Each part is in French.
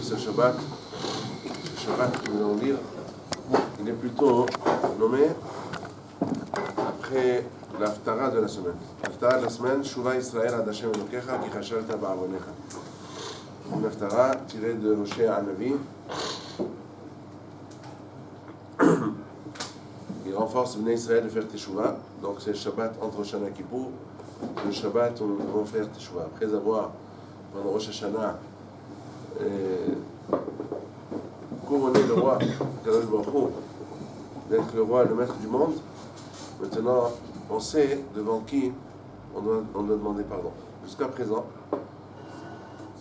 ce Shabbat que nous allons lire, il est plutôt nommé après l'Haftara de la semaine. L'Haftara de la semaine, Shuva Israël ad Hashem Elokecha ki chashalta ba'avonecha. Une Haftara tirée de Hoshea Hanavi. Il renforce Bnei Israël de faire Teshuvah. Donc c'est le Shabbat entre Rosh Hashanah et Kippour. Le Shabbat où nous devons faire Teshuvah. Après avoir, pendant Rosh Hashanah, couronné le roi, Kadosh Baruch Hu, d'être le roi, le maître du monde, maintenant on sait devant qui on doit demander pardon. Jusqu'à présent,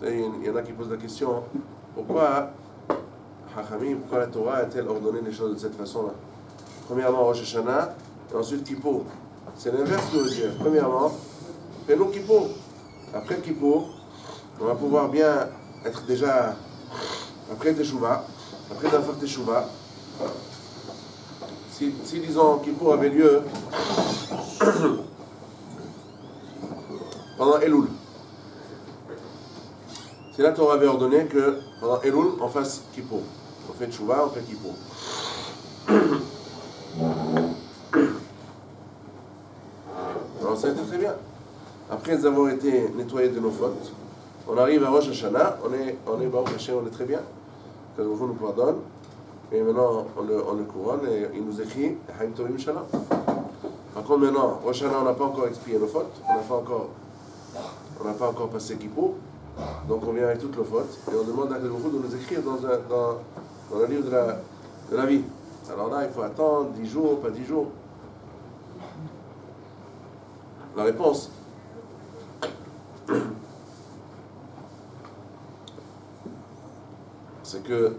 il y en a qui posent la question, pourquoi Hachamim, pourquoi la Torah a-t-elle ordonné les choses de cette façon-là? Premièrement Rosh Hashanah, et ensuite Kippour. C'est l'inverse de Dieu. Premièrement, fais-nous Kippour. Après Kippour, on va pouvoir bien être déjà après Teshuvah, après d'avoir Teshuvah. Si disons Kippour avait lieu pendant Elul, si la Torah avait ordonné que pendant Elul on fasse Kippour, on fait Teshuvah, on fait Kippour. Alors ça a été très bien. Après avoir été nettoyés de nos fautes, on arrive à Rosh Hashanah, on est Baruch Hashem, on est très bien. Que vous nous pardonne. Et maintenant on le couronne et il nous écrit Haïm Tovim Shalom. Par contre maintenant, Rosh Hashanah, on n'a pas encore expié nos fautes, on n'a pas encore passé Kippour. Donc on vient avec toutes nos fautes et on demande à Kadosh Baruch Hu de nous écrire dans le livre de la vie. Alors là, il faut attendre 10 jours, pas 10 jours. La réponse, c'est que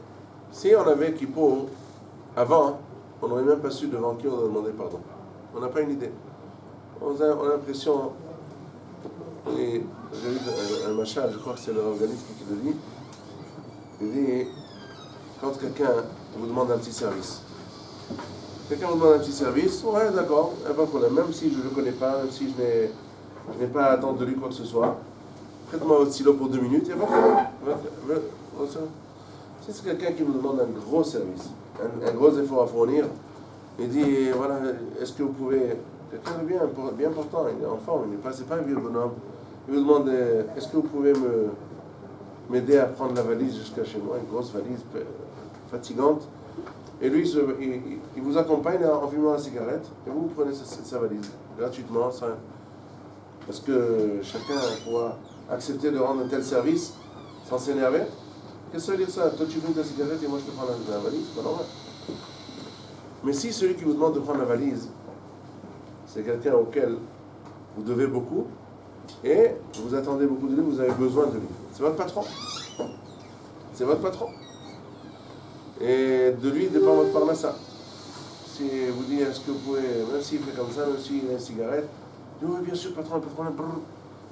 si on avait Kippour avant, on n'aurait même pas su devant qui on a demandé pardon. On n'a pas une idée. On a l'impression, et j'ai lu un machal, je crois que c'est le organisme qui le dit, il dit, quand quelqu'un vous demande un petit service, ouais d'accord, pas de problème, même si je ne le connais pas, même si je n'ai pas à attendre de lui quoi que ce soit, prête-moi votre stylo pour 2 minutes, il n'y a pas de problème. Si c'est quelqu'un qui vous demande un gros service, un gros effort à fournir, il dit, voilà, est-ce que vous pouvez, quelqu'un de bien important, il est en forme, c'est pas un vieux bonhomme, il vous demande, est-ce que vous pouvez m'aider à prendre la valise jusqu'à chez moi, une grosse valise fatigante, et lui, il vous accompagne en fumant la cigarette, et vous prenez sa valise, gratuitement, parce que chacun pourra accepter de rendre un tel service sans s'énerver. Qu'est-ce que ça veut dire ça? Toi tu fumes ta cigarette et moi je te prends la valise, c'est pas normal. Mais si celui qui vous demande de prendre la valise, c'est quelqu'un auquel vous devez beaucoup, et vous attendez beaucoup de lui, vous avez besoin de lui, c'est votre patron. C'est votre patron. Et de lui dépend votre parnassa. Si vous dites, est-ce que vous pouvez, même s'il fait comme ça, même s'il a une cigarette, oui, bien sûr, patron,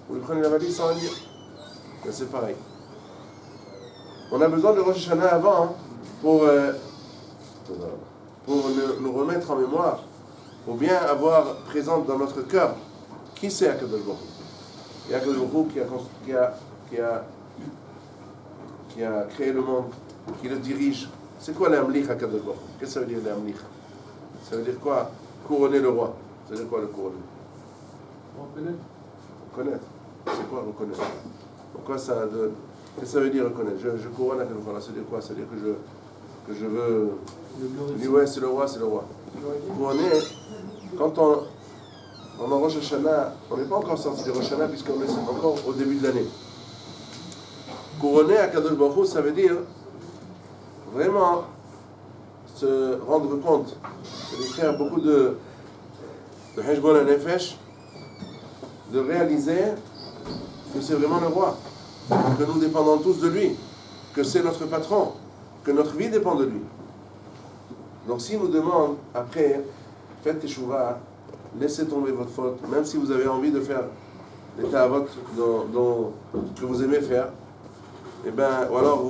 vous lui prenez la valise sans rien dire. Mais c'est pareil. On a besoin de Rosh Hashanah avant pour nous remettre en mémoire, pour bien avoir présente dans notre cœur qui c'est Akadosh Baruch Hu. Il y a Akadosh Baruch Hu qui a créé le monde, qui le dirige. C'est quoi l'Amlich Akadosh Baruch Hu? Qu'est-ce que ça veut dire l'Amlich? Ça veut dire quoi? Couronner le roi. Ça veut dire quoi le couronner? Reconnaître. C'est quoi reconnaître? Pourquoi ça qu'est-ce que ça veut dire reconnaître? Je couronne à Akadosh Baruch Hu. Ça veut dire quoi? Ça veut dire que je veux. Je dis ouais, c'est le roi, c'est le roi. Couronner, quand on est en Rosh Hashanah, on n'est pas encore sorti de Rosh Hashanah puisqu'on est encore au début de l'année. Couronner à Akadosh Baruch Hu, ça veut dire vraiment se rendre compte, de faire beaucoup de Heshbon HaNefesh, de réaliser que c'est vraiment le roi, que nous dépendons tous de lui, que c'est notre patron, que notre vie dépend de lui. Donc s'il nous demande, après, faites Teshuvah, laissez tomber votre faute, même si vous avez envie de faire les ta'avot que vous aimez faire, et ben, ou alors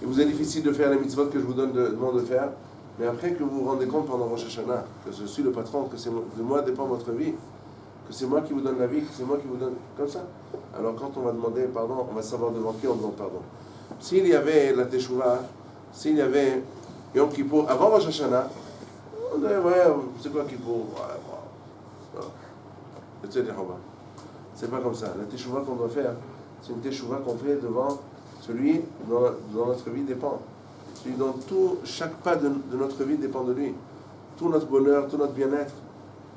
il vous est difficile de faire les mitzvot que je vous demande de faire, mais après que vous vous rendez compte pendant Rosh Hashanah, que je suis le patron, que de moi dépend votre vie, que c'est moi qui vous donne la vie, que c'est moi qui vous donne comme ça. Alors quand on va demander pardon, on va savoir devant qui on demande pardon. S'il y avait la Teshuvah, s'il y avait Yom Kippour, avant Rosh Hashanah, on dirait, ouais, c'est quoi Kippour? Ouais, etc. C'est pas comme ça. La Teshuvah qu'on doit faire, c'est une Teshuvah qu'on fait devant celui dont notre vie dépend. Celui dont chaque pas de notre vie dépend de lui. Tout notre bonheur, tout notre bien-être,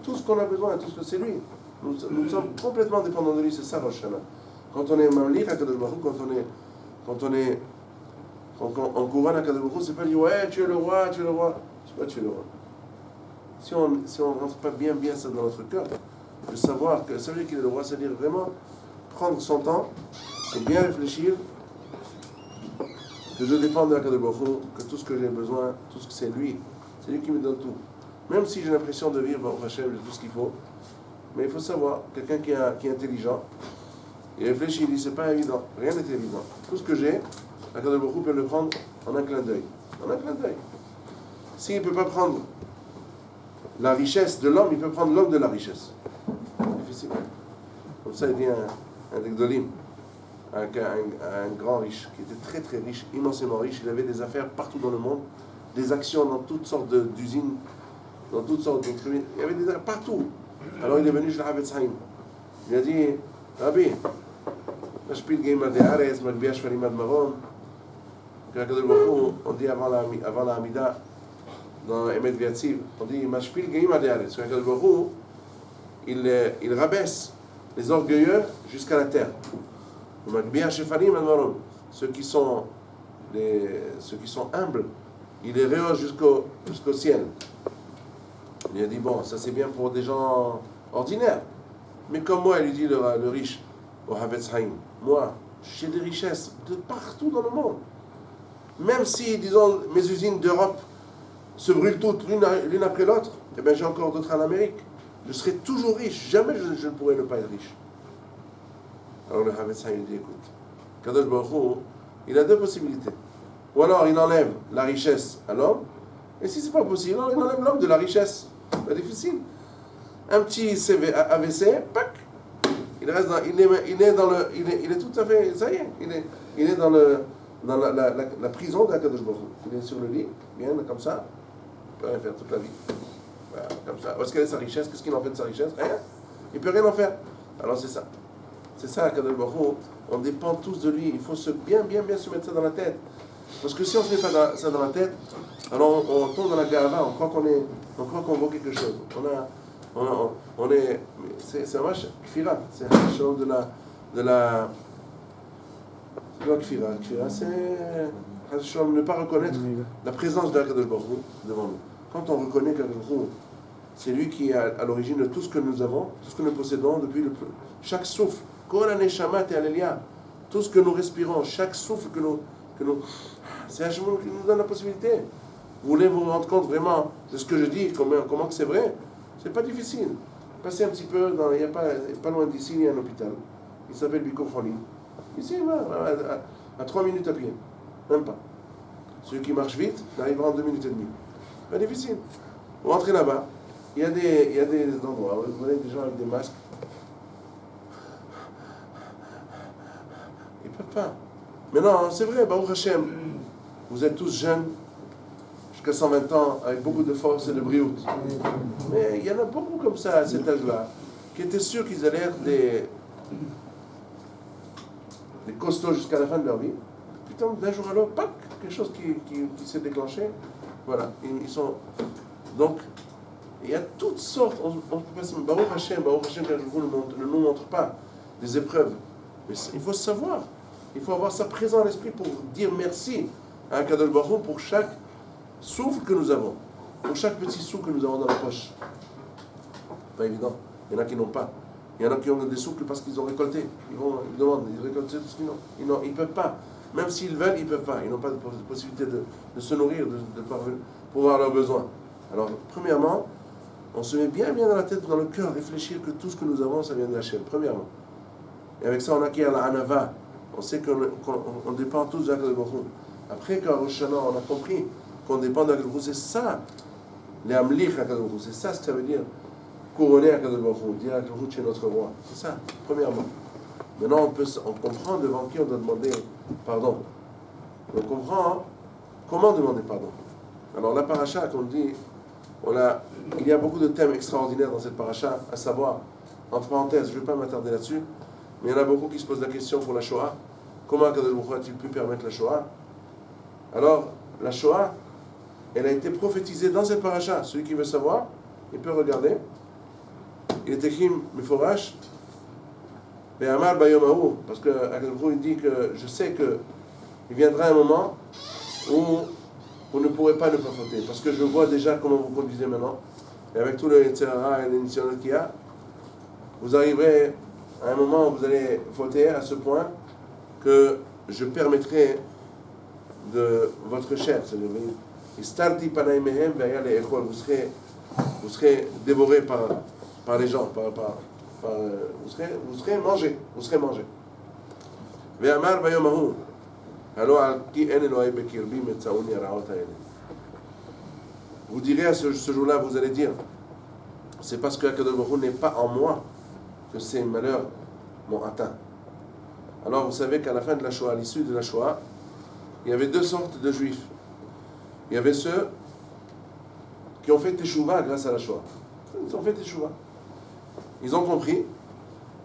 tout ce qu'on a besoin, tout ce que c'est lui. Nous sommes complètement dépendants de lui, c'est ça Rosh Hashanah. Quand on est Mamlich à Kadosh Baruch Hu, quand on couronne à Kadosh Baruch Hu, c'est pas dire ouais, tu es le roi, tu es le roi. C'est pas tu es le roi. Si on ne rentre pas bien ça dans notre cœur, de savoir que ça veut dire qu'il est le roi, c'est-à-dire vraiment prendre son temps et bien réfléchir que je dépends de la Kadosh Baruch Hu, que tout ce que j'ai besoin, tout ce que c'est lui qui me donne tout. Même si j'ai l'impression de vivre au Hachem, j'ai tout ce qu'il faut, mais il faut savoir, quelqu'un qui est intelligent, il réfléchit, il dit c'est pas évident, rien n'est évident. Tout ce que j'ai, la Kadosh Baruch Hu peut le prendre en un clin d'œil. En un clin d'œil. S'il ne peut pas prendre la richesse de l'homme, il peut prendre l'homme de la richesse. Difficile. Comme ça, il dit un Degdolim, un grand riche, qui était très très riche, immensément riche. Il avait des affaires partout dans le monde, des actions dans toutes sortes d'usines, dans toutes sortes d'entreprises. Il y avait des affaires partout. Alors il est venu chez le Havetz Haim. Il a dit, Rabbi, Mashpil Geima de Ares, Magbia Shfarim Ad Marom. On dit avant la Hamida, dans Emet Viatziv, on dit Mashpil Geima de Ares. Il rabaisse les orgueilleux jusqu'à la terre. Magbia Shfarim Ad Marom. Ceux qui sont humbles, il les rehausse jusqu'au ciel. Il a dit, bon, ça c'est bien pour des gens ordinaires. Mais comme moi, il lui dit le riche, au Havetz Haim, moi, j'ai des richesses de partout dans le monde. Même si, disons, mes usines d'Europe se brûlent toutes l'une après l'autre, eh bien j'ai encore d'autres en Amérique. Je serai toujours riche. Jamais je ne pourrai ne pas être riche. Alors le Havetz Haim dit, écoute, Kadosh Baruch Hu, il a deux possibilités. Ou alors il enlève la richesse à l'homme, et si c'est pas possible, il enlève l'homme de la richesse. C'est pas difficile. Un petit AVC, pac, il est tout à fait, ça y est, il est dans la prison de Kadosh Baruch Hu. Il est sur le lit, bien comme ça, il peut rien faire toute la vie. Voilà, comme ça. Où est-ce qu'elle est sa richesse? Qu'est-ce qu'il en fait de sa richesse? Rien. Il peut rien en faire. Alors c'est ça. C'est ça, Kadosh Baruch Hu. On dépend tous de lui. Il faut bien se mettre ça dans la tête. Parce que si on ne se met pas ça dans la tête, alors on tombe dans la gava, on croit qu'on vaut quelque chose. C'est un match kfira, c'est un chose de la. C'est quoi kfira? Kfira, c'est ne pas reconnaître la présence de Kadosh Baruch Hu devant nous. Quand on reconnaît Kadosh Baruch Hu, c'est lui qui est à l'origine de tout ce que nous avons, tout ce que nous possédons depuis chaque souffle. Kol haneshama te'alelia, tout ce que nous respirons, chaque souffle que nous c'est Hachem qui nous donne la possibilité. Vous voulez vous rendre compte vraiment de ce que je dis, comment que c'est vrai? C'est pas difficile. Passez un petit peu, il n'y a pas loin d'ici, il y a un hôpital. Il s'appelle Biko Kholi. Ici, à 3 minutes à pied. Même pas. Celui qui marche vite, il arrivera en 2 minutes et demie. Pas difficile. Vous rentrez là-bas, il y a des endroits où vous voyez des gens avec des masques. Ils ne peuvent pas. Mais non, c'est vrai, Baruch Hashem, vous êtes tous jeunes, jusqu'à 120 ans, avec beaucoup de force et de brioute. Mais il y en a beaucoup comme ça à cet âge-là, qui étaient sûrs qu'ils allaient être des costauds jusqu'à la fin de leur vie. Putain, d'un jour à l'autre, pac, quelque chose qui s'est déclenché. Voilà, ils sont... Donc, il y a toutes sortes, on peut passer, Baruch Hashem, ne nous montre pas des épreuves. Mais il faut savoir. Il faut avoir ça présent à l'esprit pour dire merci à un Kadosh Baruch Hu pour chaque souffle que nous avons, pour chaque petit sou que nous avons dans la poche. Pas évident. Il y en a qui n'ont pas. Il y en a qui ont des souffles parce qu'ils ont récolté. Ils demandent, ils récoltent tout ce qu'ils ont. Ils ne peuvent pas. Même s'ils veulent, ils ne peuvent pas. Ils n'ont pas de possibilité de se nourrir, de pouvoir leurs besoins. Alors, premièrement, on se met bien dans la tête, dans le cœur, réfléchir que tout ce que nous avons, ça vient de Hachem, premièrement. Et avec ça, on acquiert la Hanava. On sait qu'on dépend tous de Kadosh Baruch Hu. Après, quand Rosh Hashanah, on a compris qu'on dépend de Kadosh Baruch Hu, c'est ça, les Amlich à Kadosh Baruch Hu, c'est ça ce que ça veut dire, couronner à Kadosh Baruch Hu, dire à Kadosh Baruch Hu, tu es notre roi. C'est ça, premièrement. Maintenant, on comprend devant qui on doit demander pardon. on comprend comment demander pardon. Alors la paracha, comme on dit, il y a beaucoup de thèmes extraordinaires dans cette paracha, à savoir, entre parenthèses, je ne vais pas m'attarder là-dessus, mais il y en a beaucoup qui se posent la question pour la Shoah. Comment Akadosh Baruch Hu a-t-il pu permettre la Shoah? Alors, la Shoah, elle a été prophétisée dans cette paracha. Celui qui veut savoir, il peut regarder. Il est écrit Meforash, Be'amar Bayom Ha'u, parce que Akadosh Baruch Hu dit que je sais qu'il viendra un moment où vous ne pourrez pas ne pas fauter, parce que je vois déjà comment vous conduisez maintenant, et avec tout le etc. et l'initial qu'il y a, vous arriverez à un moment où vous allez fauter à ce point que je permettrai de votre chair, c'est-à-dire vous serez dévoré par les gens, vous serez mangé, Ve'amar bayom ha'u, vous direz à ce jour-là, vous allez dire, c'est parce que Akadosh Baruch Hu n'est pas en moi que ces malheurs m'ont atteint. Alors vous savez qu'à la fin de la Shoah, à l'issue de la Shoah, il y avait deux sortes de juifs. Il y avait ceux qui ont fait teshuva grâce à la Shoah. Ils ont fait teshuva. Ils ont compris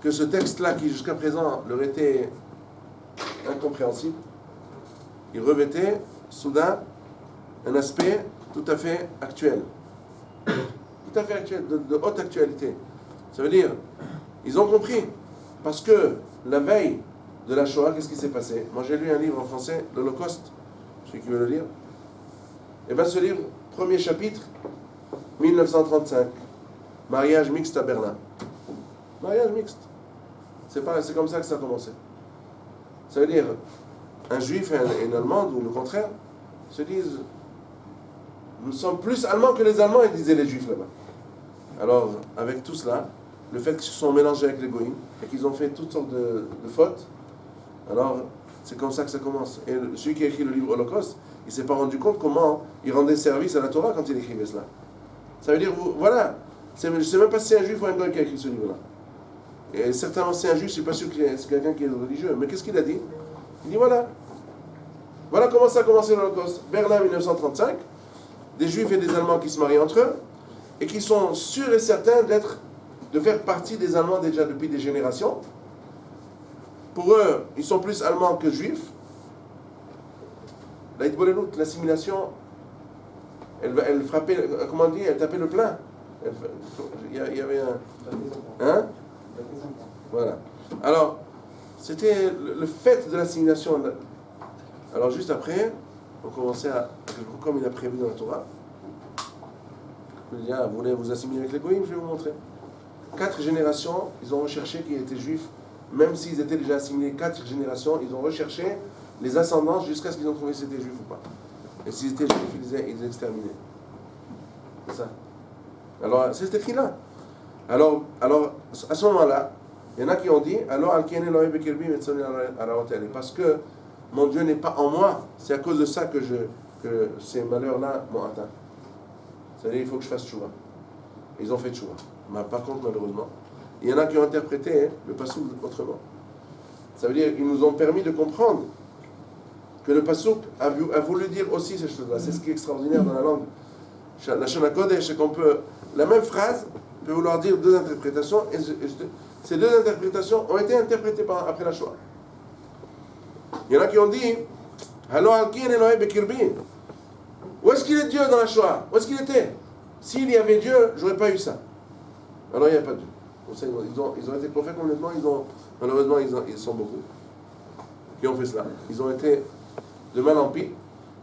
que ce texte-là, qui jusqu'à présent leur était incompréhensible, il revêtait soudain un aspect tout à fait actuel. Tout à fait actuel, de haute actualité. Ça veut dire, ils ont compris. Parce que la veille de la Shoah, qu'est-ce qui s'est passé? Moi j'ai lu un livre en français, l'Holocauste, celui qui veut le lire. Et bien ce livre, premier chapitre, 1935, mariage mixte à Berlin. Mariage mixte. C'est comme ça que ça a commencé. Ça veut dire, un juif et une allemande, ou le contraire, se disent, nous sommes plus allemands que les Allemands, ils disaient les juifs là-bas. Alors, avec tout cela, le fait qu'ils se sont mélangés avec les goïms, et qu'ils ont fait toutes sortes de fautes, alors c'est comme ça que ça commence. Et celui qui a écrit le livre Holocauste, il ne s'est pas rendu compte comment il rendait service à la Torah quand il écrivait cela. Ça veut dire, voilà, je ne sais même pas si c'est un juif ou un goïm qui a écrit ce livre-là. Et certainement c'est un juif, je ne suis pas sûr que c'est quelqu'un qui est religieux. Mais qu'est-ce qu'il a dit? Il dit voilà comment ça a commencé l'Holocauste. Berlin 1935, des juifs et des Allemands qui se marient entre eux, et qui sont sûrs et certains de faire partie des Allemands déjà depuis des générations. Pour eux, ils sont plus Allemands que juifs. L'assimilation, elle frappait, comment on dit, elle tapait le plein. Il y avait un... Hein? Voilà. Alors, c'était le fait de l'assimilation. Alors, juste après, on commençait comme il a prévu dans la Torah, il dit, vous voulez vous assimiler avec les goïms, je vais vous montrer. 4 générations, ils ont recherché qui étaient juifs, même s'ils étaient déjà assimilés 4 générations, ils ont recherché les ascendances jusqu'à ce qu'ils ont trouvé si c'était juif ou pas. Et s'ils étaient juifs, ils les exterminaient. C'est ça. Alors, c'est écrit là. Alors, à ce moment-là, il y en a qui ont dit, parce que mon Dieu n'est pas en moi, c'est à cause de ça que ces malheurs-là m'ont atteint. C'est-à-dire, il faut que je fasse tchouva. Ils ont fait tchouva. Mais par contre, malheureusement, il y en a qui ont interprété le passouk autrement. Ça veut dire qu'ils nous ont permis de comprendre que le passouk a voulu dire aussi ces choses-là. C'est ce qui est extraordinaire dans la langue. La Shana Kodesh, c'est qu'on peut... La même phrase peut vouloir dire 2 interprétations, et ces 2 interprétations ont été interprétées après la Shoah. Il y en a qui ont dit, où est-ce qu'il est Dieu dans la Shoah? Où est-ce qu'il était? S'il y avait Dieu, j'aurais pas eu ça. Alors il n'y a pas de Dieu. Ils ont été prophètes complètement, malheureusement ils sont beaucoup qui ont fait cela. Ils ont été de mal en pis,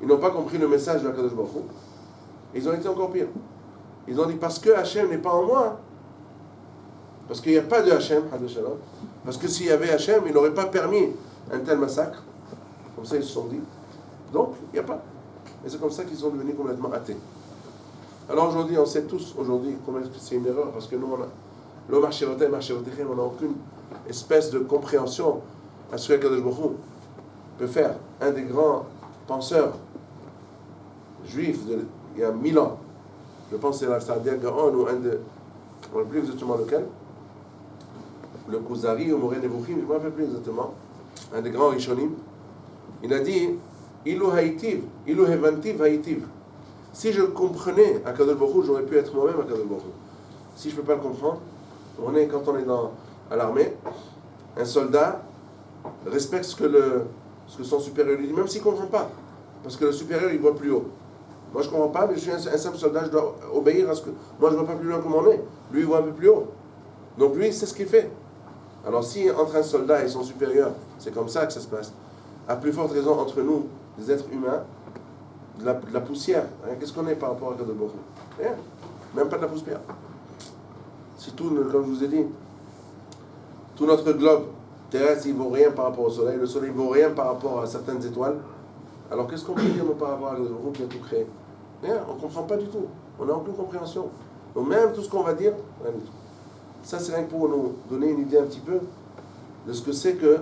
ils n'ont pas compris le message de la Kadosh Baruch Hu, et ils ont été encore pire. Ils ont dit, parce que Hachem n'est pas en moi, parce qu'il n'y a pas de Hachem, parce que s'il y avait Hachem, il n'aurait pas permis un tel massacre. Comme ça ils se sont dit. Donc, il n'y a pas. Et c'est comme ça qu'ils sont devenus complètement athées. Alors aujourd'hui, on sait tous, comment c'est une erreur, parce que nous, on n'a aucune espèce de compréhension à ce que Kadosh Baruch Hu peut faire. Un des grands penseurs juifs il y a 1000 ans, je pense que c'est Saadia Gaon ou un de, on ne sait plus exactement lequel, le Kuzari ou Moré Nevuchim, je ne me rappelle plus exactement, un des grands Rishonim, il a dit Ilu haïtiv, ilu hevantiv haïtiv. Si je comprenais Akadosh Baruch Hu, j'aurais pu être moi-même Akadosh Baruch Hu. Si je ne peux pas le comprendre, quand on est à l'armée, un soldat respecte ce que son supérieur lui dit, même s'il ne comprend pas. Parce que le supérieur, il voit plus haut. Moi, je ne comprends pas, mais je suis un simple soldat, je dois obéir à ce que... Moi, je ne vois pas plus loin que mon nez. Lui, il voit un peu plus haut. Donc, lui, c'est ce qu'il fait. Alors, si entre un soldat et son supérieur, c'est comme ça que ça se passe, à plus forte raison, entre nous, des êtres humains, de la poussière. Hein, qu'est-ce qu'on est par rapport à Kadosh Baruch Hu? Rien. Même pas de la poussière. C'est tout, comme je vous ai dit, tout notre globe terrestre, il ne vaut rien par rapport au soleil. Le soleil ne vaut rien par rapport à certaines étoiles. Alors, qu'est-ce qu'on peut dire par rapport à Kadosh Baruch Hu qui a tout créé? Rien, on ne comprend pas du tout. On n'a aucune compréhension. Donc, même tout ce qu'on va dire, rien du tout. Ça, c'est rien que pour nous donner une idée un petit peu de ce que c'est que,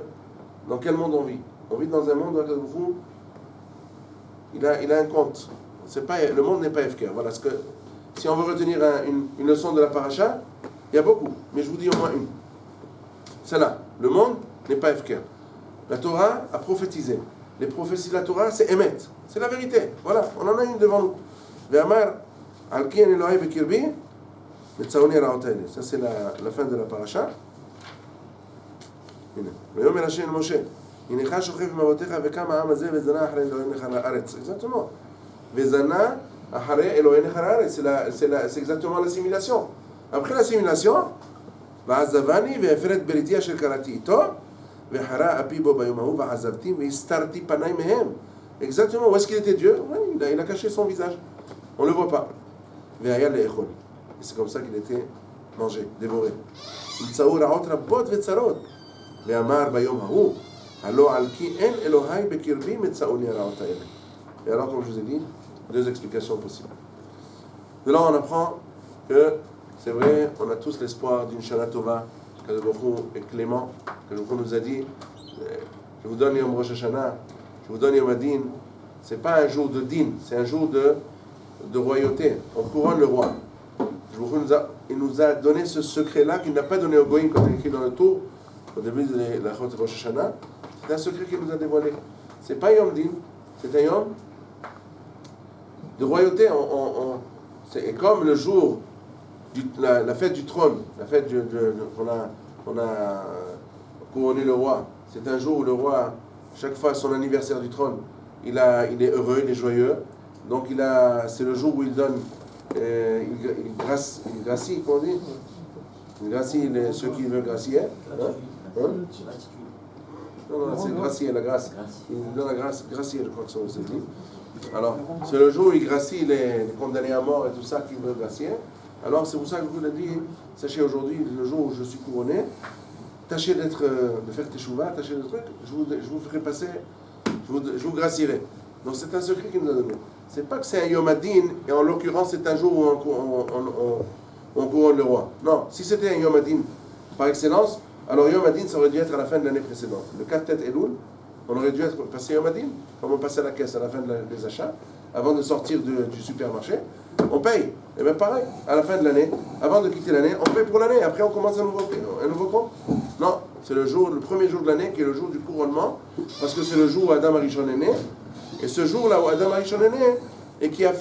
dans quel monde on vit. On vit dans un monde où Kadosh Baruch Hu, il a un compte. Le monde n'est pas FK. Voilà, si on veut retenir une leçon de la paracha, il y a beaucoup, mais je vous dis au moins une. C'est là. Le monde n'est pas FK. La Torah a prophétisé. Les prophéties de la Torah, c'est Emet. C'est la vérité. Voilà, on en a une devant nous. Ve'amar al-ki an Elohai bekirbi, metzaoni ra'otayne. Ça, c'est la fin de la paracha. Ve'yomer Hashem el Moshe. Exactement. C'est exactement l'assimilation. Après l'assimilation, exactement. Où est-ce qu'il était Dieu? Il a caché son visage. On ne le voit pas. Et c'est comme ça qu'il était mangé, dévoré. Et alors, comme je vous ai dit, deux explications possibles. De là, on apprend que c'est vrai, on a tous l'espoir d'une Shana Tova, que le Baruch Hu est clément, que le Baruch Hu nous a dit, je vous donne Yom Rosh Hashanah, je vous donne Yom Adin. C'est pas un jour de din, c'est un jour de royauté. On couronne le roi. Le Baruch Hu il nous a donné ce secret-là qu'il n'a pas donné au Goïm quand il écrit dans le tour, au début de la Rosh Hashanah. C'est un secret qu'il nous a dévoilé. C'est pas Yom Din, c'est un Yom de royauté. C'est comme le jour, la fête du trône, la fête on a couronné le roi. C'est un jour où le roi, chaque fois son anniversaire du trône, il est heureux, il est joyeux. Donc c'est le jour où il donne, il gracie, comment on dit? Il gracie ceux qui veulent gracier. Hein? Non, c'est gracier, la grâce. Il donne la grâce, gracier, je crois que c'est dit. Alors, c'est le jour où il gracie les condamnés à mort et tout ça qui veut gracier. Alors, c'est pour ça que je vous l'ai dit, sachez aujourd'hui, le jour où je suis couronné, tâchez de faire teshuva, tâchez de trucs, je vous ferai passer, je vous gracierai. Donc, c'est un secret qu'il nous a donné. C'est pas que c'est un Yom Adin, et en l'occurrence, c'est un jour où on couronne le roi. Non, si c'était un Yom Adin par excellence, alors Yom Adin, ça aurait dû être à la fin de l'année précédente. Le 4 tête Elul, on aurait dû passer Yom Adin, comme on passait à la caisse à la fin des achats, avant de sortir du supermarché. On paye. Et bien pareil, à la fin de l'année, avant de quitter l'année, on paye pour l'année. Après, on commence un nouveau compte. Non, c'est le premier jour de l'année qui est le jour du couronnement, parce que c'est le jour où Adam Arishon est né. Et ce jour-là où Adam Arishon est né, et qui a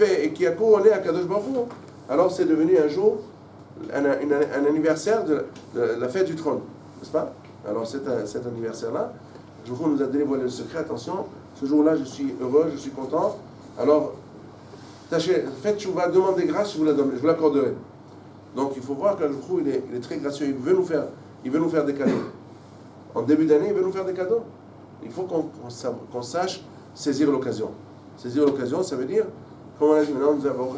couronné à Kadosh Baruch Hu, alors c'est devenu un jour, un anniversaire de la fête du trône. N'est-ce pas? Alors cet anniversaire-là, je vous nous a dévoilé le secret, attention, ce jour-là je suis heureux, je suis content, alors tâchez, faites tchouva, demandez grâce, je vous l'accorderai. Donc il faut voir que le Baruch Hu, il est très gracieux, il veut nous faire des cadeaux. En début d'année, il veut nous faire des cadeaux. Il faut qu'on sache saisir l'occasion. Saisir l'occasion, ça veut dire, comme on a dit maintenant, nous avons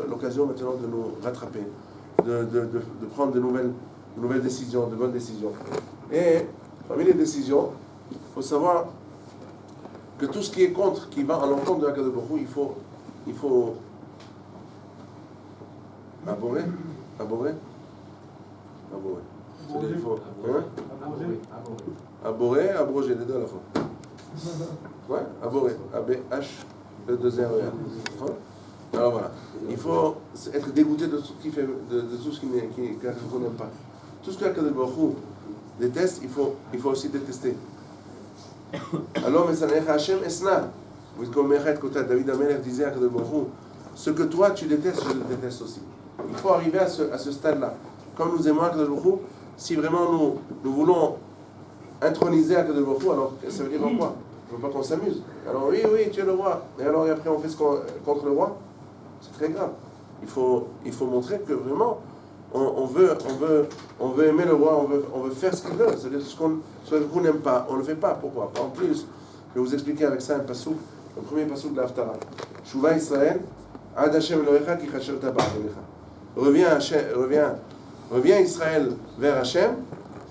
l'occasion maintenant de nous rattraper, de prendre de nouvelles décisions, de bonnes décisions. Et parmi les décisions, il faut savoir que tout ce qui est contre, qui va à l'encontre de la Kadosh Baruch Hu, il faut abhorrer. C'est-à-dire, il faut abroger, les deux à la fois. Ouais, abhorrer. A-B-H, le 2-R-E-R. Alors voilà, il faut être dégoûté de tout ce qui fait, de tout ce qu'on n'aime pas. Tout ce que la Kadosh Baruch Hu déteste, il faut aussi détester. Alors, Mesanecha Hashem Esna. Comme David Amelech disait à Kadosh Baruch Hu, ce que toi tu détestes, je le déteste aussi. Il faut arriver à ce stade-là. Comme nous aimons Kadosh Baruch Hu, si vraiment nous voulons introniser Kadosh Baruch Hu, alors ça veut dire quoi? Il ne faut pas qu'on s'amuse. Alors oui, tu es le roi. Et alors et après on fait ce contre le roi? C'est très grave. Il faut montrer que vraiment on veut aimer le roi, on veut faire ce qu'il veut. C'est-à-dire ce qu'on n'aime pas, on ne le fait pas. Pourquoi? En plus, je vais vous expliquer avec ça un passouk, le premier passouk de l'Haftara. Shuvah Israël, Ad Hashem Elohecha ki chasherta ba'avonecha. Reviens Israël vers Hashem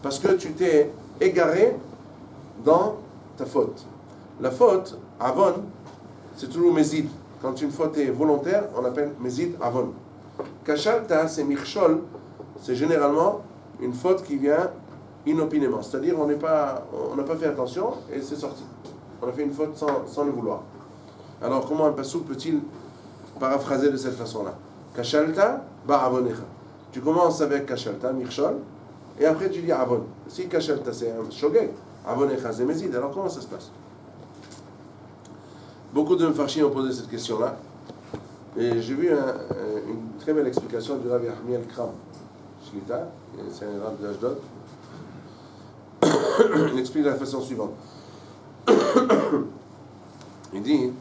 parce que tu t'es égaré dans ta faute. La faute, avon, c'est toujours mézid. Quand une faute est volontaire, on appelle mézid avon. Kashalta, c'est mirchol, c'est généralement une faute qui vient inopinément. C'est-à-dire on n'a pas fait attention et c'est sorti. On a fait une faute sans le vouloir. Alors comment un passouk peut-il paraphraser de cette façon-là? Kashalta, ba'avonecha. Tu commences avec kashalta, mirchol, et après tu dis avon. Si kashalta c'est un shogeg, avonecha c'est mézid, alors comment ça se passe? Beaucoup de Mfarshim ont posé cette question-là. Et j'ai vu une très belle explication du Rav Yahmiel Kram, Shlita, c'est un Rav d'Ashdod. Il explique de la façon suivante. Il dit,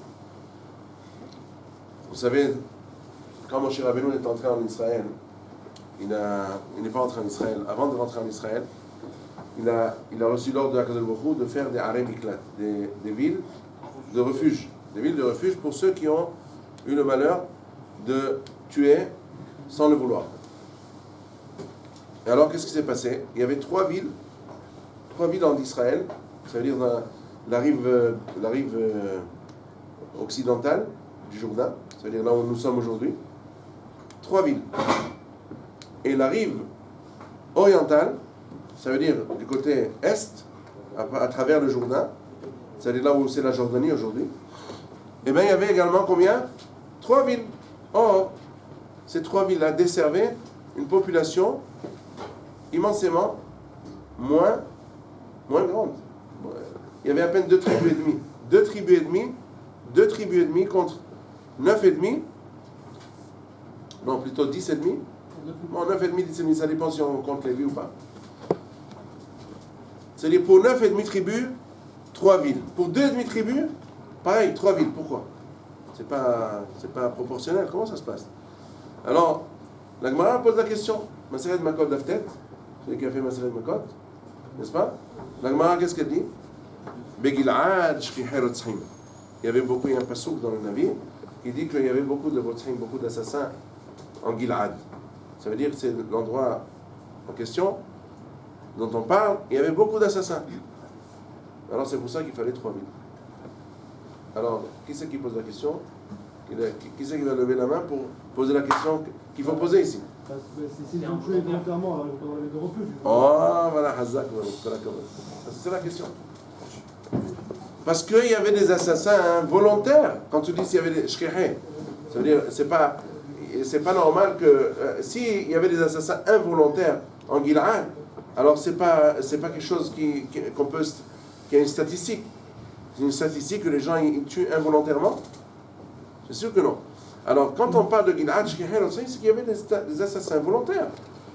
vous savez, quand Moshe Rabbeinu est entré en Israël, il n'est pas entré en Israël. Avant de rentrer en Israël, il a reçu l'ordre de Hakadosh Baruch Hu de faire des Harem Miklat, des villes de refuge. Des villes de refuge pour ceux qui ont eu le malheur de tuer sans le vouloir. Et alors, qu'est-ce qui s'est passé? Il y avait trois villes en Israël, ça veut dire la rive occidentale du Jourdain, ça veut dire là où nous sommes aujourd'hui. Trois villes. Et la rive orientale, ça veut dire du côté est, à travers le Jourdain, ça veut dire là où c'est la Jordanie aujourd'hui. Et bien, il y avait également combien? Trois villes. Or, ces trois villes-là desservaient une population immensément moins grande. Il y avait à peine 2 tribus et demie. 2 tribus et demie contre 9 et demi. Non, plutôt 10 et demi. Bon, 9 et demi, 10 et demi, ça dépend si on compte les villes ou pas. C'est-à-dire pour 9 et demi tribus, 3 villes. Pour 2 et demi tribus, pareil, 3 villes. Pourquoi? C'est pas proportionnel. Comment ça se passe? Alors, la Gemara pose la question. Maseret Makot Daftet, celui qui a fait Maseret Makot, n'est-ce pas? La Gemara, qu'est-ce qu'elle dit? Begil'ad shkihe rotzhim. Il y avait beaucoup, il y a un passouk dans le Navi qui dit qu'il y avait beaucoup de rotzhim, beaucoup d'assassins en Gil'ad. Ça veut dire que c'est l'endroit en question dont on parle, il y avait beaucoup d'assassins. Alors c'est pour ça qu'il fallait 3 villes. Alors, qui c'est qui pose la question? Qui c'est qui va lever la main pour poser la question qu'il faut poser ici? C'est ils ont tué volontairement pendant les refuges. Oh, voilà, Hazak, c'est la question. Parce qu'il y avait des assassins volontaires. Quand tu dis s'il y avait des shkihé, ça veut dire c'est pas normal que s'il y avait des assassins involontaires en Gil'ad, alors c'est pas quelque chose qui a une statistique. C'est une statistique que les gens ils tuent involontairement. C'est sûr que non. Alors quand on parle de Gil'ad, c'est qu'il y avait des assassins volontaires.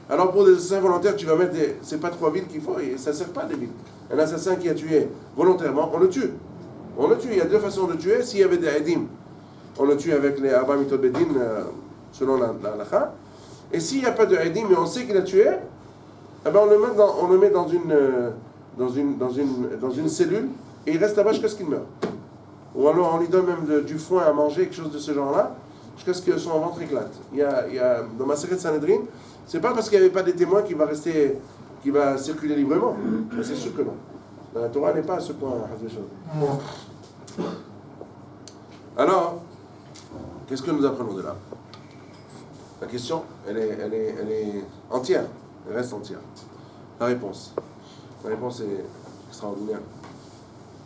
Alors pour des assassins volontaires, tu vas mettre c'est pas 3 villes qu'il faut, et ça ne sert pas des villes. Un assassin qui a tué volontairement, on le tue. On le tue. Il y a 2 façons de tuer. S'il y avait des Edim, on le tue avec les Abba Mitobedin, selon la halakha. Et s'il n'y a pas de Edim, mais on sait qu'il a tué, eh ben on le met dans une cellule, et il reste là-bas jusqu'à ce qu'il meure. Ou alors on lui donne même du foin à manger, quelque chose de ce genre-là, jusqu'à ce que son ventre éclate. Il y a dans Maseret Sanhedrin, c'est pas parce qu'il n'y avait pas des témoins qui va circuler librement. Mais c'est sûr que non. La Torah n'est pas à ce point. Alors, qu'est-ce que nous apprenons de là? La question, elle est entière. Elle reste entière. La réponse est extraordinaire.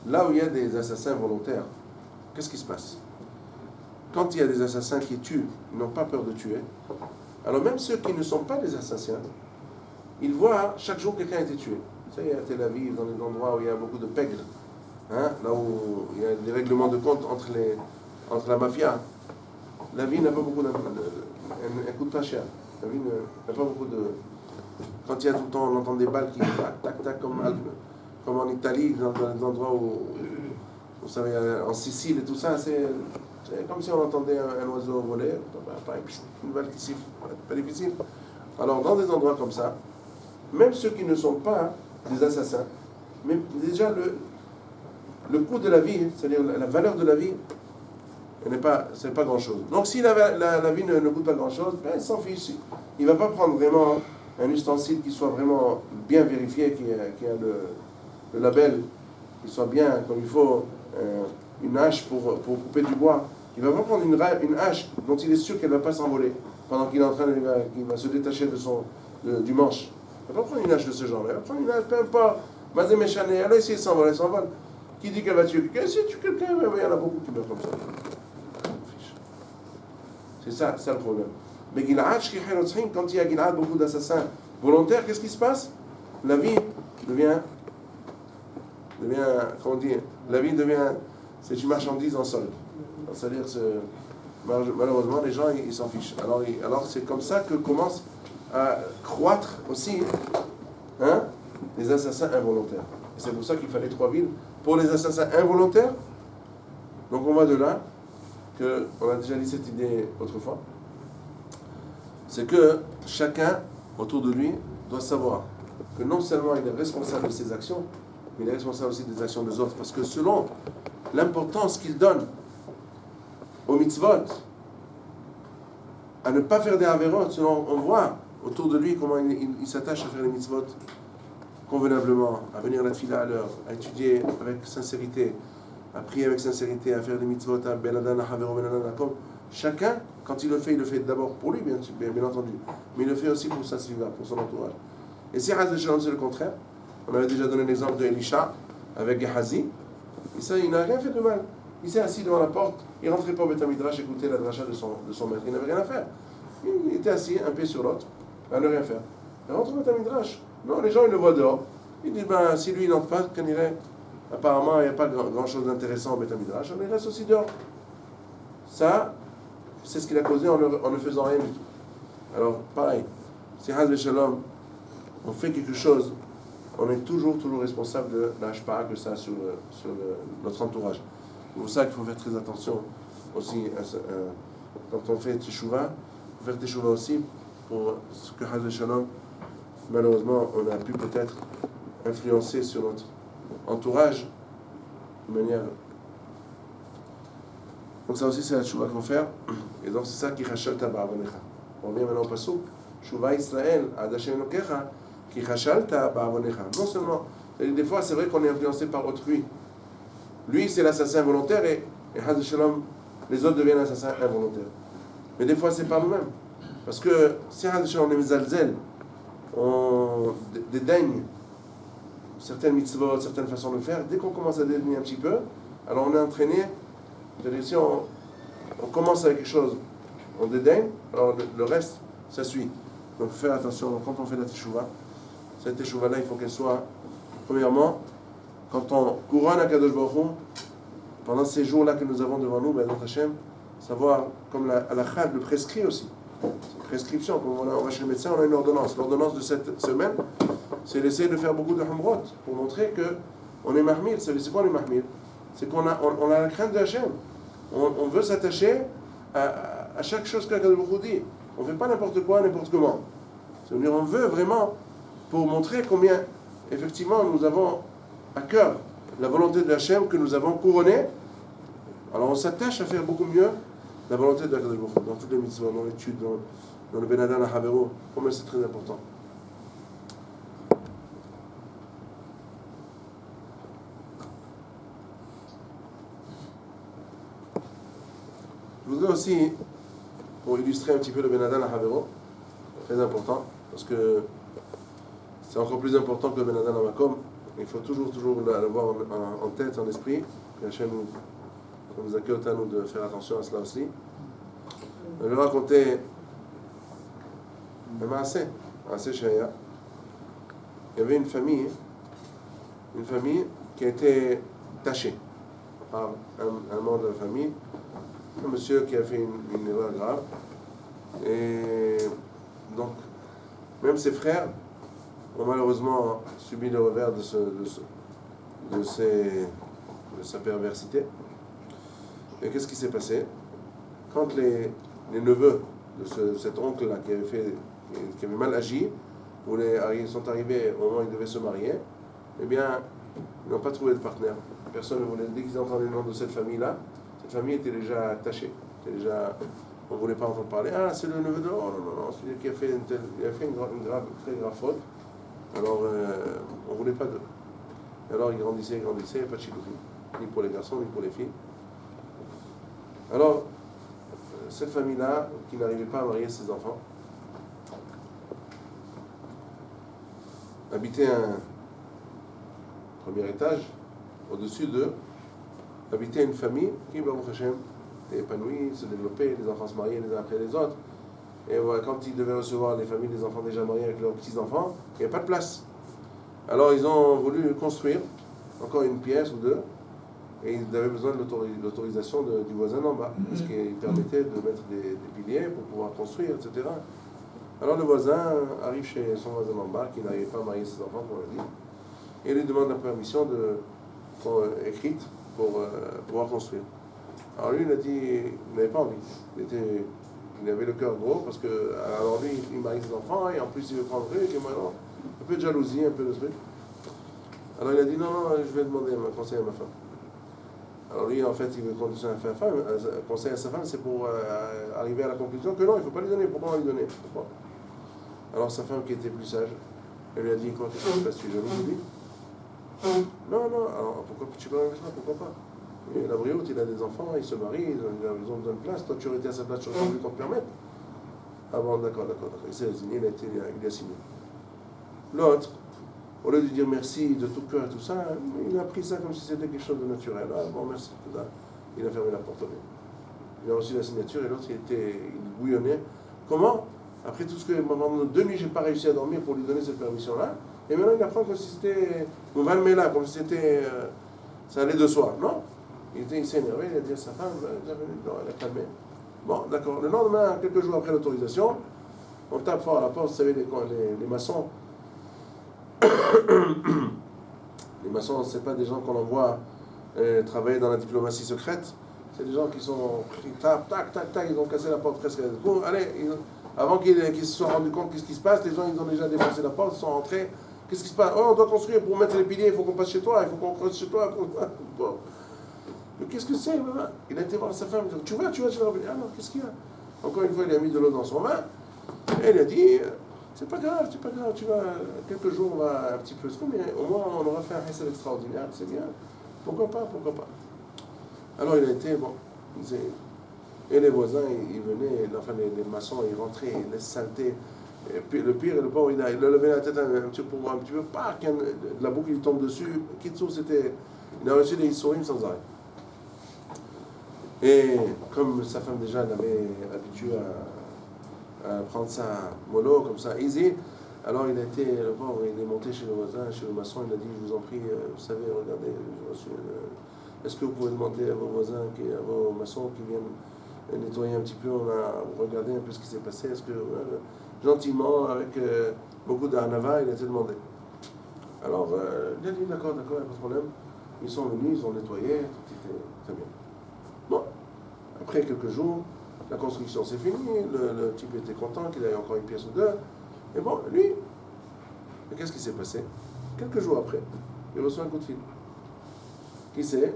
Là où il y a des assassins volontaires, qu'est-ce qui se passe? Quand il y a des assassins qui tuent, ils n'ont pas peur de tuer. Alors même ceux qui ne sont pas des assassins, ils voient chaque jour quelqu'un a été tué. Vous savez, à Tel Aviv, dans les endroits où il y a beaucoup de pègres, hein, là où il y a des règlements de compte entre la mafia. La vie n'a pas beaucoup elle coûte pas cher. La vie n'a pas beaucoup de... Quand il y a tout le temps, on entend des balles qui tac, tac, tac, comme en Italie, dans des endroits où, vous savez, en Sicile et tout ça, c'est comme si on entendait un oiseau voler, une balle qui siffle, pas difficile. Alors, dans des endroits comme ça, même ceux qui ne sont pas des assassins, mais déjà le coût de la vie, c'est-à-dire la valeur de la vie, c'est pas grand-chose. Donc si la vie ne coûte pas grand-chose, ben, il s'en fiche. Il ne va pas prendre vraiment un ustensile qui soit vraiment bien vérifié, qui a le label, qui soit bien comme il faut, une hache pour couper du bois. Il ne va pas prendre une hache dont il est sûr qu'elle ne va pas s'envoler pendant qu'il est en train qu'il va se détacher du manche. Il ne va pas prendre une hache de ce genre-là. Il va prendre une hache, peu importe. Mazé méchané, alors ici, elle s'envole, elle s'envole. Qui dit qu'elle va tuer quelqu'un? Si elle tue quelqu'un, il y en a beaucoup qui meurent comme ça. C'est ça le problème. Mais Gilad, quand il y a Gilad, beaucoup d'assassins volontaires, qu'est-ce qui se passe? La vie devient, comment dire, la vie devient, c'est une marchandise en solde. C'est-à-dire, malheureusement, les gens, ils s'en fichent. Alors c'est comme ça que commencent à croître aussi les assassins involontaires. Et c'est pour ça qu'il fallait 3 villes. Pour les assassins involontaires, donc on voit de là on a déjà dit cette idée autrefois, c'est que chacun autour de lui doit savoir que non seulement il est responsable de ses actions, mais il est responsable aussi des actions des autres. Parce que selon l'importance qu'il donne aux mitzvot, à ne pas faire des avérotes, selon on voit autour de lui comment il s'attache à faire les mitzvot convenablement, à venir à la tefila à l'heure, à étudier avec sincérité, à prier avec sincérité, à faire des mitzvot, à benadan, à havero, benadan, comme chacun, quand il le fait d'abord pour lui, bien entendu, mais il le fait aussi pour sa suiva, pour son entourage. Et si Haz Shalom, c'est le contraire, on avait déjà donné l'exemple de Elisha avec Gehazi, et ça, il n'a rien fait de mal. Il s'est assis devant la porte, il rentrait pas au Beth Midrash écouter la dracha de son maître, il n'avait rien à faire. Il était assis, un pied sur l'autre, à ne rien faire. Il rentre au Beth Midrash. Non, les gens, ils le voient dehors. Ils disent, si lui, il n'entre pas, qu'on irait. Apparemment, il n'y a pas grand-chose d'intéressant au Beth Midrash, on reste aussi dehors. Ça, c'est ce qu'il a causé en ne faisant rien du tout. Alors, pareil, si Haz Shalom, on fait quelque chose, on est toujours responsable de l'ashpa'a que ça a sur notre entourage. C'est pour ça qu'il faut faire très attention aussi, quand on fait Teshuvah, il faut faire Teshuvah aussi pour ce que Haz Shalom, malheureusement, on a pu peut-être influencer sur notre entourage de manière. Donc ça aussi c'est la Teshuvah qu'il faut faire, et donc c'est ça qui chashalta ba'avonecha. On revient maintenant au pasuk, Teshuvah Israël, ad Hashem Elokecha, qui chashalta ba'avonecha. Non seulement, des fois c'est vrai qu'on est influencé par autrui. Lui c'est l'assassin volontaire et Haz Shalom, les autres deviennent assassins involontaires. Mais des fois c'est par nous-mêmes. Parce que si Haz Shalom est mezalzel, on dédaigne certaines mitzvot, certaines façons de faire, dès qu'on commence à dédaigner un petit peu, alors on est entraîné. C'est-à-dire si on commence avec quelque chose, on dédaigne, alors le reste, ça suit. Donc faire attention, quand on fait la Teshuvah, cette Teshuvah-là, il faut qu'elle soit, premièrement, quand on couronne à Kadosh Baruch Hu, pendant ces jours-là que nous avons devant nous, Be'ezrat Hashem, savoir, comme la halakha le prescrit aussi. Prescription, comme on va chez le médecin, on a une ordonnance. L'ordonnance de cette semaine, c'est d'essayer de faire beaucoup de humrot pour montrer qu'on est mahmir. C'est quoi les mahmir? C'est qu'on a la crainte de Hachem. On veut s'attacher à chaque chose qu'Akadosh Baruch Hu dit. On ne fait pas n'importe quoi, n'importe comment. C'est-à-dire on veut vraiment, pour montrer combien, effectivement, nous avons à cœur la volonté de Hachem que nous avons couronnée. Alors on s'attache à faire beaucoup mieux la volonté de Akadosh Baruch Hu, dans toutes les mitzvahs, dans l'étude, dans le benadan à havero. Combien c'est très important. Je voudrais aussi, pour illustrer un petit peu le benadan à havero, très important, parce que c'est encore plus important que le benadan à makom. Il faut toujours l'avoir en tête, en esprit. Que Hachem nous accueille à nous de faire attention à cela aussi. Je vais raconter un Maaseh Shaya. Il y avait une famille qui a été taché par un membre de la famille, un monsieur qui a fait une erreur grave. Et donc, même ses frères ont malheureusement subi le revers de sa perversité. Et qu'est-ce qui s'est passé? Quand les neveux de cet oncle-là qui avait mal agi, ils sont arrivés au moment où ils devaient se marier, eh bien, ils n'ont pas trouvé de partenaire. Personne ne voulait. Dès qu'ils entendaient le nom de cette famille-là, cette famille était déjà tachée. On ne voulait pas entendre parler. Ah, c'est le neveu de... Oh non, celui qui a fait une très grave faute. Alors, on ne voulait pas d'eux. Et alors, ils grandissaient, il n'y a pas de chilouti, ni pour les garçons, ni pour les filles. Alors, cette famille-là, qui n'arrivait pas à marier ses enfants, habitait un premier étage, au-dessus d'eux, habitait une famille qui, Baruch Hashem, était épanouie, se développait, les enfants se mariaient les uns après les autres. Et voilà, quand ils devaient recevoir les familles des enfants déjà mariés avec leurs petits-enfants, il n'y avait pas de place. Alors ils ont voulu construire encore une pièce ou deux, et ils avaient besoin de l'autorisation du voisin d'en bas, parce qu'il permettait de mettre des piliers pour pouvoir construire, etc. Alors le voisin arrive chez son voisin d'en bas, qui n'arrivait pas à marier ses enfants, pour le dire, et lui demande la permission écrite pour pouvoir construire. Alors lui, il a dit, il n'avait pas envie. Il avait le cœur gros, parce que, alors lui, il marie ses enfants, et en plus il veut prendre le truc, et maintenant, un peu de jalousie, un peu de truc. Alors il a dit, non, je vais demander un conseil à ma femme. Alors lui, en fait, il veut conseiller à sa femme, c'est pour arriver à la conclusion que non, il ne faut pas lui donner. Pourquoi on va lui donner? Pourquoi? Alors sa femme, qui était plus sage, elle lui a dit, quoi, qu'est-ce qui se passe? Tu es jaloux de lui? Non, alors pourquoi tu parles avec ça? Pourquoi pas? Et la brioute, il a des enfants, il se marie, ils ont besoin de place. Toi, tu aurais été à sa place, tu aurais pas voulu qu'on te permette. Ah bon, d'accord. Il s'est résigné, il a signé. L'autre, au lieu de dire merci de tout cœur et tout ça, il a pris ça comme si c'était quelque chose de naturel. Ah bon, merci. Il a fermé la porte au nez. Il a reçu la signature et l'autre, il bouillonnait. Comment? Après tout ce que pendant 2 nuits, je n'ai pas réussi à dormir pour lui donner cette permission-là. Et maintenant, il apprend comme si c'était on va le mettre là, comme si c'était ça allait de soi. Non? Il s'est énervé, il a dit à sa femme, elle a calmé. Bon, d'accord. Le lendemain, quelques jours après l'autorisation, on tape fort à la porte, vous savez, les maçons. Les maçons, ce n'est pas des gens qu'on envoie travailler dans la diplomatie secrète. C'est des gens qui tapent, tac, ils ont cassé la porte presque. Bon, allez, avant qu'ils se soient rendus compte de ce qui se passe, les gens, ils ont déjà défoncé la porte, ils sont rentrés. Qu'est-ce qui se passe? Oh, on doit construire pour mettre les piliers, il faut qu'on passe chez toi, il faut qu'on creuse chez toi. Bon. Mais qu'est-ce que c'est, maman? Il a été voir sa femme, il a dit, tu vas, ah non, qu'est-ce qu'il y a? Encore une fois, il a mis de l'eau dans son vin, et il a dit, c'est pas grave, tu vas, quelques jours, on va un petit peu se mais au moins, on aura fait un essai extraordinaire, c'est bien. Pourquoi pas? Alors, il a été, bon, et les voisins, ils venaient, enfin, les maçons, ils rentraient, ils laissent saleté. Et puis, le pire, le pauvre, il a levé la tête un petit peu, de la boucle, il tombe dessus. Kitsu, il a reçu des sourires sans arrêt. Et comme sa femme déjà l'avait habitué à prendre ça mollo, comme ça, easy, alors il a été, le pauvre, il est monté chez le voisin, chez le maçon, il a dit, je vous en prie, vous savez, regardez, est-ce que vous pouvez demander à vos voisins, à vos maçons qui viennent nettoyer un petit peu, on a regardé un peu ce qui s'est passé, est-ce que, gentiment, avec beaucoup d'anava, il a été demandé. Alors, il a dit, d'accord, il n'y a pas de problème. Ils sont venus, ils ont nettoyé, tout était très bien. Bon, après quelques jours, la construction s'est finie, le type était content qu'il ait encore une pièce ou deux. Et bon, lui, qu'est-ce qui s'est passé? Quelques jours après, il reçoit un coup de fil. Qui c'est?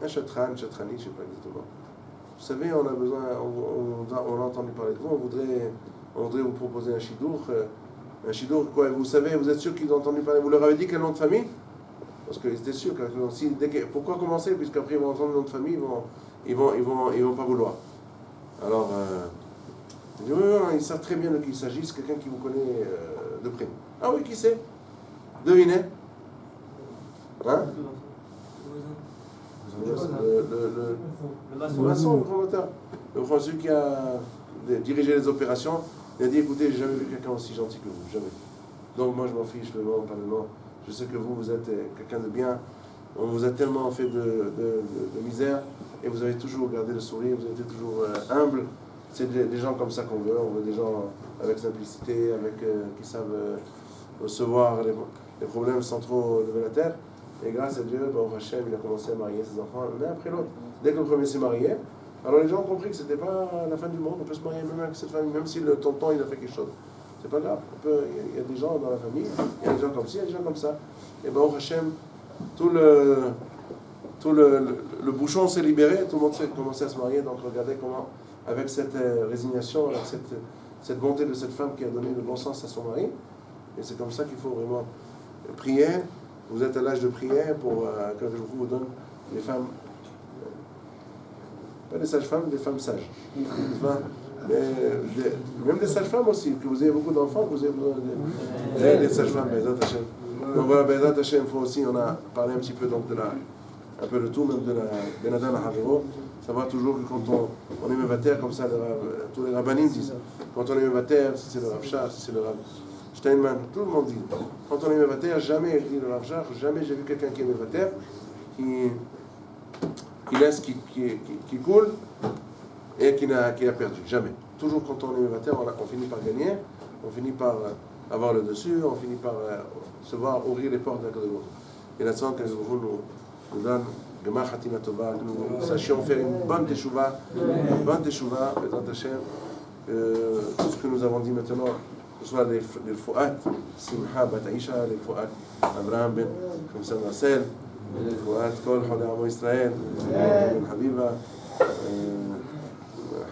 Un chatrani, je ne sais pas exactement. Vous savez, on a besoin, on a entendu parler de vous, on voudrait vous proposer un shidour. Un shidour, quoi? Vous savez, vous êtes sûr qu'ils ont entendu parler? Vous leur avez dit quel nom de famille? Parce qu'ils étaient sûrs que pourquoi commencer? Puisqu'après ils vont entendre le nom de famille, ils vont pas vouloir. Alors, ils savent très bien de qui il s'agit, c'est quelqu'un qui vous connaît de près. Ah oui, qui c'est? Devinez. Hein? Le maçon, le promoteur. Le Français qui a dirigé les opérations, il a dit, écoutez, j'ai jamais vu quelqu'un aussi gentil que vous, jamais. Donc moi je m'en fiche, le nom, pas le nom. Je sais que vous êtes quelqu'un de bien. on vous a tellement fait de misère et vous avez toujours gardé le sourire, vous avez été toujours humble. C'est des gens comme ça qu'on veut. On veut des gens avec simplicité, qui savent recevoir les problèmes sans trop lever la tête. Et grâce à Dieu, Hachem, il a commencé à marier ses enfants l'un après l'autre. Dès que le premier s'est marié, alors les gens ont compris que c'était pas la fin du monde. On peut se marier même avec cette famille, même si le tonton il a fait quelque chose. C'est pas grave. Il y a des gens dans la famille, il y a des gens comme ci, il y a des gens comme ça. Et Hachem, tout le bouchon s'est libéré, tout le monde s'est commencé à se marier. Donc regardez comment, avec cette résignation, avec cette bonté de cette femme qui a donné le bon sens à son mari. Et c'est comme ça qu'il faut vraiment prier. Vous êtes à l'âge de prier pour que je vous donne des femmes, pas des sages-femmes, des femmes sages. Même des sages-femmes aussi, que vous ayez beaucoup d'enfants, que vous ayez besoin des sages-femmes, Bezat Hashem. Donc voilà, Bezat Hashem, il faut aussi, on a parlé un petit peu donc un peu de tout, même de la Benadan à Haviro. Savoir toujours que quand on est Mevater, comme ça, tous les rabbinim disent, quand on est Mevater, si c'est le Rav Shach, si c'est le Rav Steinman, tout le monde dit. Quand on est Mevater, jamais, dit le Rav Shach, jamais j'ai vu quelqu'un qui est Mevater, qui laisse, qui coule, et qui a perdu. Jamais. Toujours quand on est Mevater, on finit par gagner, on finit par avoir le dessus, on finit par se voir ouvrir les portes d'un côté de l'autre. Et là-dessus, que nous donne Gemar Hatima Tova, que nous sachions faire une bonne teshuva, Bezat Hashem, tout ce que nous avons dit maintenant, que ce soit les Fouat, Simcha Bat Aisha, les Fouat Abraham Ben Khamsan Marcel, les Fouat Kol Hoda Amo Israël, Ben Habiba,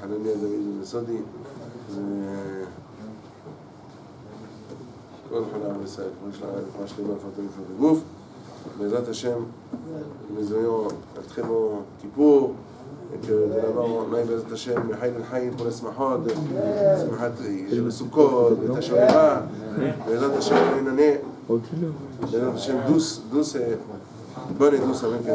Hanania David Ben Sodi, Kol Hoda Amo Israël, pour Ishla, Shlema, Fatou, Fatou, Gouf. Bezat Hashem, nous ayons un très bon Kippour, et que de là-bas on aille Bezat Hashem, Mehaïl el-Haïm pour les Smahot, le Sukkot, le Tashoreva, Bezat Hashem, une année, Bezat Hashem douce et bonne et douce avec